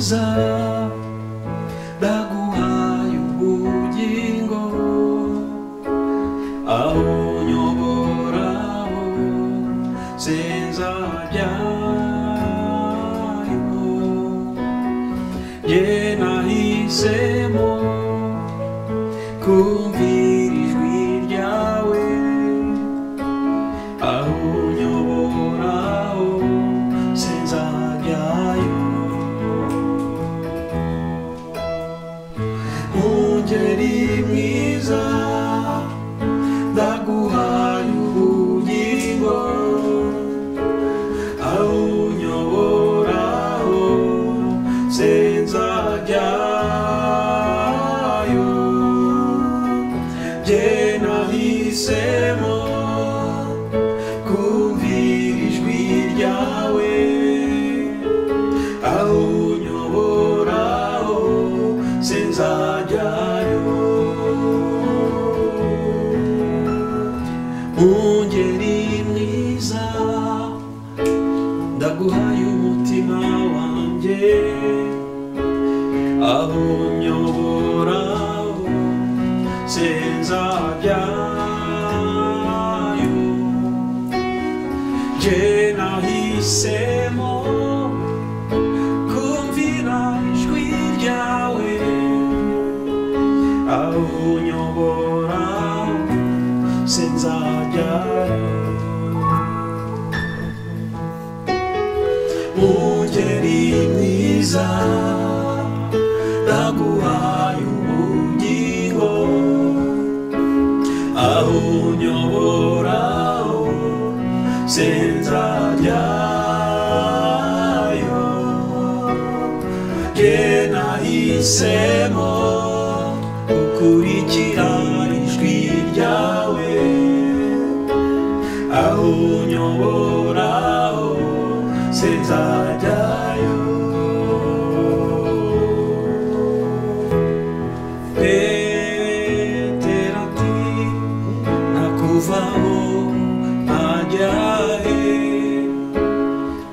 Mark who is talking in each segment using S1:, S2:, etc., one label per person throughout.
S1: mwiza ndaguhaye ubugingo aho unyoboraho sinzajyayo jye nahisemo kumvira ijwi ryawe aho unyoboraho sinzajyayo mungeri mwiza ndaguhaye ubugingo aho unyoboraho sinzajyayo jye nahisemo kumvira ijwi ryawe aho unyoboraho sinzajyayo mungeri mwiza ndaguhaye umutima wanjye aho unyoboraho sinzajyayo jye nahisemo kumvira ijwi ryawe aho unyoboraho sinzajyayo mungeri mwiza ndaguhaye ubugingo aho unyoboraho sinzajyayo jye nahisemo gukurikira ijwi ryawe aho unyoboraho sinzajyayo Petero ati nakuvaho nkajya he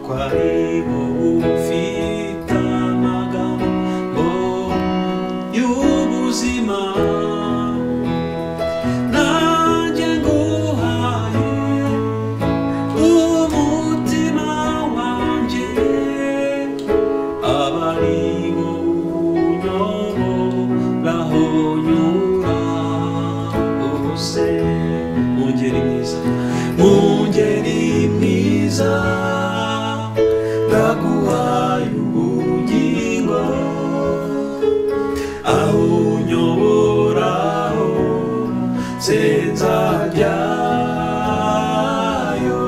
S1: ko ari wowe ufite amagambo y'ubuzima nanjye nguhaye umutima wanjye aba ari wowe unyoboraho nyura hose mungeri mwiza mungeri mwiza ndaguhaye ubugingo aho unyoboraho sinzajyayo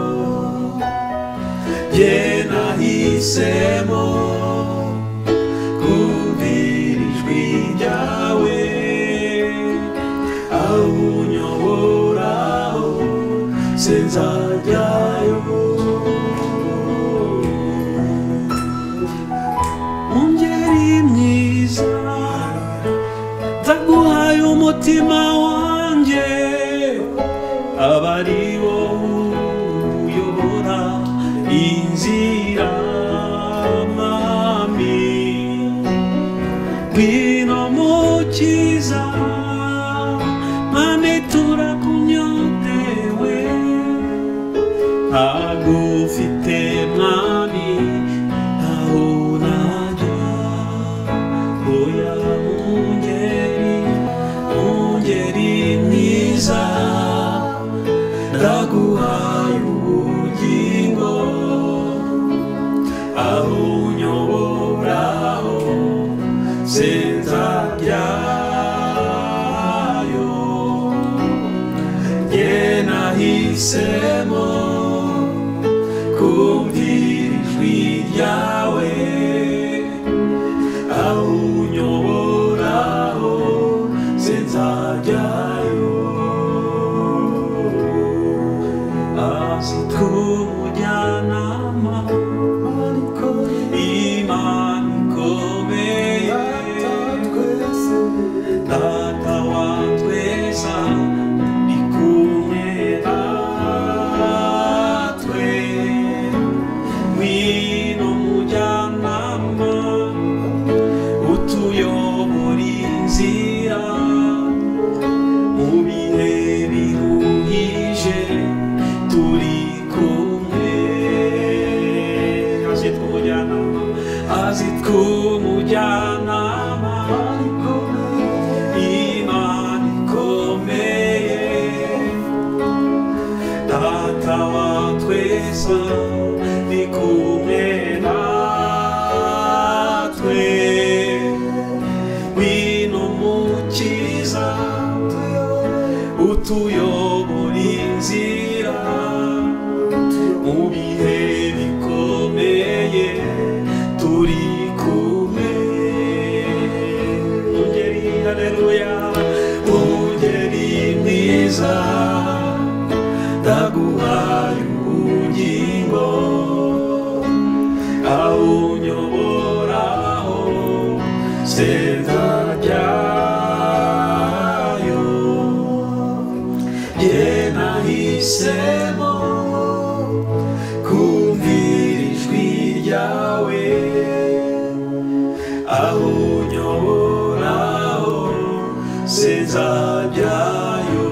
S1: jye nahisemo kumvira ijwi ryawe aho unyoboraho sinzajyayo mungeri mwiza ndaguhaye umutima wanjye aba ari wowe uyobora inzira mami ngwino mukiza mami turakunyotewe agufite mwami aho najya oya mungeri mwiza ndaguhaye ubugingo aho unyoboraho sinzajyayo jye nahisemo kumvira ijwi ryawe aho unyoboraho sinzajyayo azitwa umujyanama Imana ikomeye data wa twese ndi kumwe nawe umujyanama Imana ikomeye Data wa twese ni kumwe natwe wino mukiza utuyobora inzira mu bihe bikomeye turi kumwe Mungeri haleluya Mungeri mwiza ndaguhaye ubugingo aho unyoboraho senda ryayo jye nahisemo kumvira ijwi ryawe aho unyoboraho senda ryayo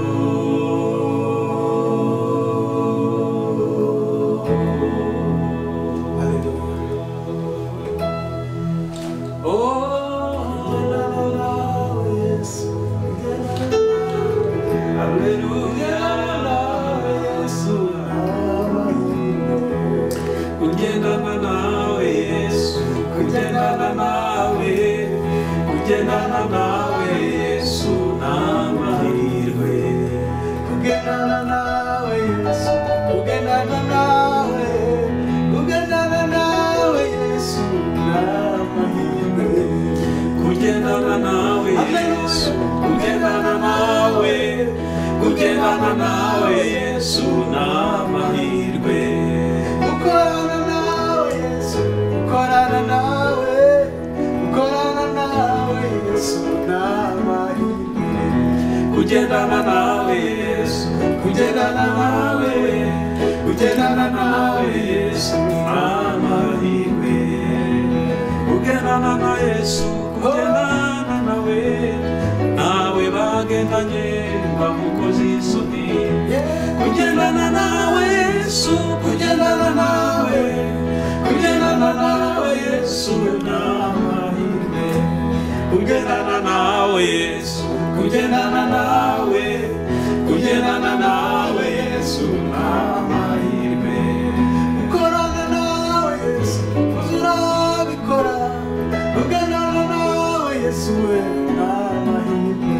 S1: kugendana nawe Yesu n'amahirwe kugendana nawe Yesu kugendana nawe Yesu n'amahirwe kugendana nawe Yesu kugendana nawe Yesu n'amahirwe gukorana nawe Yesu gukorana nawe Yesu n'amahirwe kugendana nawe Yesu kugendana nawe Yesu n'amahirwe kugendana na Yesu kugendana nawe bagendanye bamukoze isoni kugendana nawe Yesu kugendana nawe Yesu n'amahirwe kugendana nawe Yesu kugendana nawe Yesu n'amahirwe gukorana nawe Yesu uzurabikora kugendana nawe Yesu n'amahirwe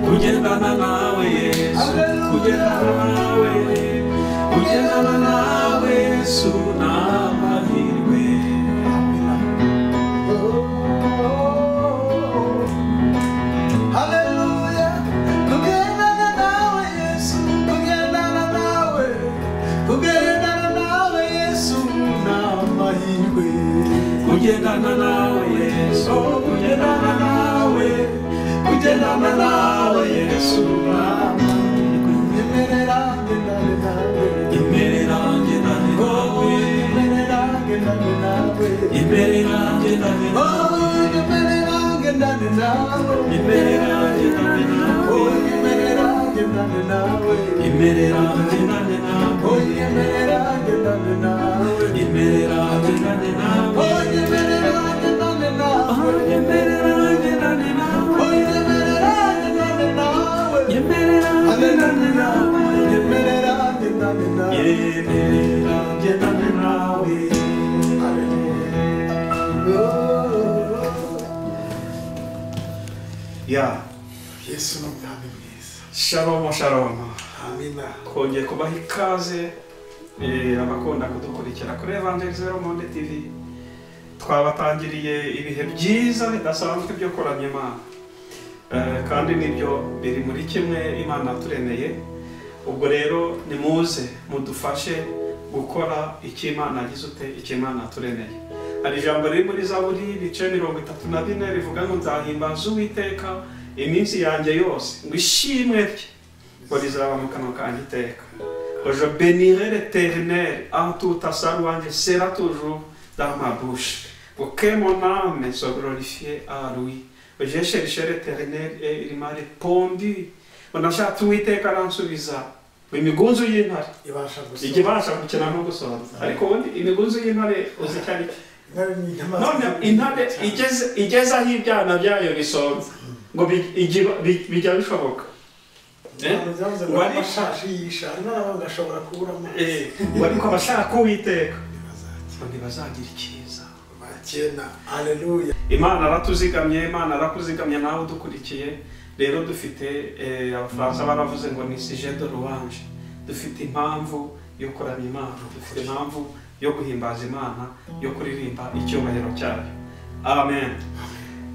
S1: kugendana nawe Yesu kugendana nawe Yesu n'amahirwe kugendana nawe Yesu kugendana nawe Yesu imerera ngendane nawe imerera ngendane nawe imerera ngendane nawe imerera ngendane nawe imerera ngendane nawe imerera ngendane nawe imerera ngendane nawe imerera ngendane nawe imerera ngendane nawe Ya
S2: Yesu n'umwami mwiza.
S1: Shalom shalom.
S2: Amina.
S1: Kongeye kubaha ikaze abakunda kudukurikira kuri Evangelizero Monde TV. Twabatangiriye ibihe byiza bidasanzwe byo kuramya Imana. Kandi nibyo biri muri kimwe Imana turemeye. Ubwo rero nimuze mudufashe gukora icyo Imana yagize icyo Imana turemeye. Hari ijambo riri muri Zaburi ibice 34 rivuga ngo nzahimbaza Uwiteka iminsi yanjye yose ngo ishimwe rye ngo rizaba mu kanwa kanjye iteka. Je bénirai l'Éternel en tout sa louange sera toujours dans ma bouche. Pour que mon âme soit glorifiée à lui. J'ai cherché l'Éternel et il m'a répondu. Unashaka Uwiteka aransubiza. Imigunzu y'intare
S2: ibasha
S1: igibasha gukina no gusoza. Ariko ubundi imigunzu y'intare uzicyari none intare igeze aho ibyana byayo bisonza ngo bijya bishoboka ariko abashaka Uwiteka ntibazagira icyiza. Imana aratuzigamye, Imana arakuzigamye nawe udukurikiye. Rero dufite abafaransa baravuze ngo ni sujet de louange, dufite impamvu yo kuramya Imana, dufite impamvu yo guhimbaza Imana, yo kuririmba icyubahiro cyayo. Amen.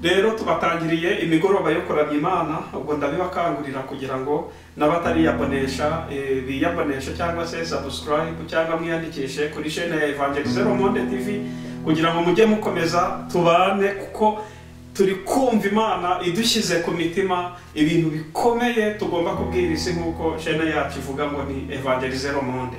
S1: Rero tubatangiriye imigoroba yo kuramya Imana, ubwo ndabibakangurira kugira ngo n'abatariyabonesha biyabonesha cyangwa se subscribe cyangwa mwiyandikishe kuri chaîne ya Evangeliser Le Monde TV kugira ngo mujye mukomeza tubane, kuko turi kumva Imana idushyize ku mitima ibintu bikomeye tugomba kubwira isi, nk'uko chaîne yacu ivuga ngo ni Evangeliser Le Monde.